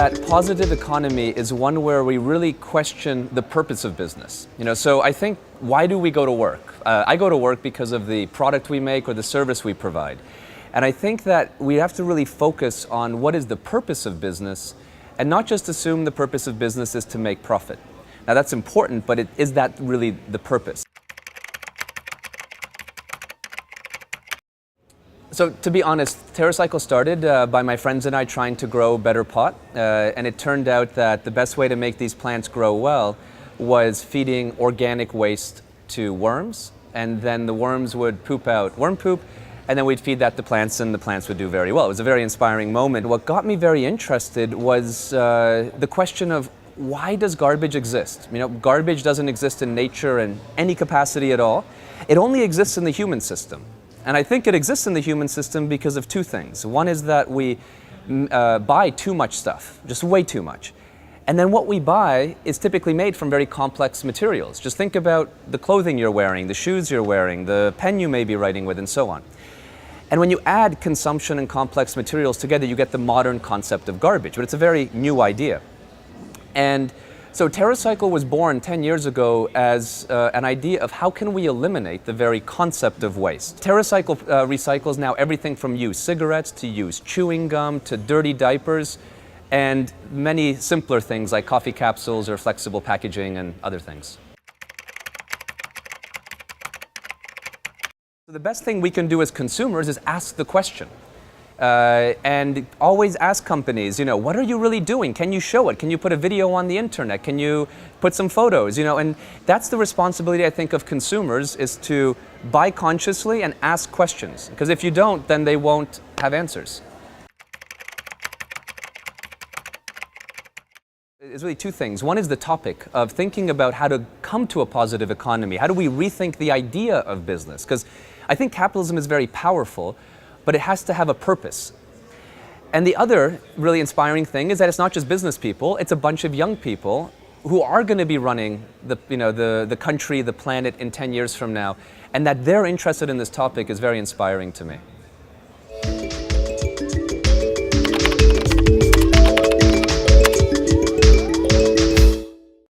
that positive economy is one where we really question the purpose of business. So I think, why do we go to work? I go to work because of the product we make or the service we provide. And I think that we have to really focus on what is the purpose of business and not just assume the purpose of business is to make profit. Now that's important, but is that really the purpose? So to be honest, TerraCycle started by my friends and I trying to grow better pot, and it turned out that the best way to make these plants grow well was feeding organic waste to worms, and then the worms would poop out worm poop, and then we'd feed that to plants and the plants would do very well. It was a very inspiring moment. What got me very interested was the question of, why does garbage exist? Garbage doesn't exist in nature in any capacity at all. It only exists in the human system. And I think it exists in the human system because of two things. One is that we buy too much stuff, just way too much. And then what we buy is typically made from very complex materials. Just think about the clothing you're wearing, the shoes you're wearing, the pen you may be writing with, and so on. And when you add consumption and complex materials together, you get the modern concept of garbage, but it's a very new idea. And so TerraCycle was born 10 years ago as an idea of how can we eliminate the very concept of waste. TerraCycle recycles now everything from used cigarettes to used chewing gum to dirty diapers and many simpler things like coffee capsules or flexible packaging and other things. So the best thing we can do as consumers is ask the question. And always ask companies, what are you really doing? Can you show it? Can you put a video on the internet? Can you put some photos? And that's the responsibility, I think, of consumers, is to buy consciously and ask questions. Because if you don't, then they won't have answers. It's really two things. One is the topic of thinking about how to come to a positive economy. How do we rethink the idea of business? Because I think capitalism is very powerful, but it has to have a purpose. And the other really inspiring thing is that it's not just business people, it's a bunch of young people who are going to be running the country, the planet in 10 years from now, and that they're interested in this topic is very inspiring to me.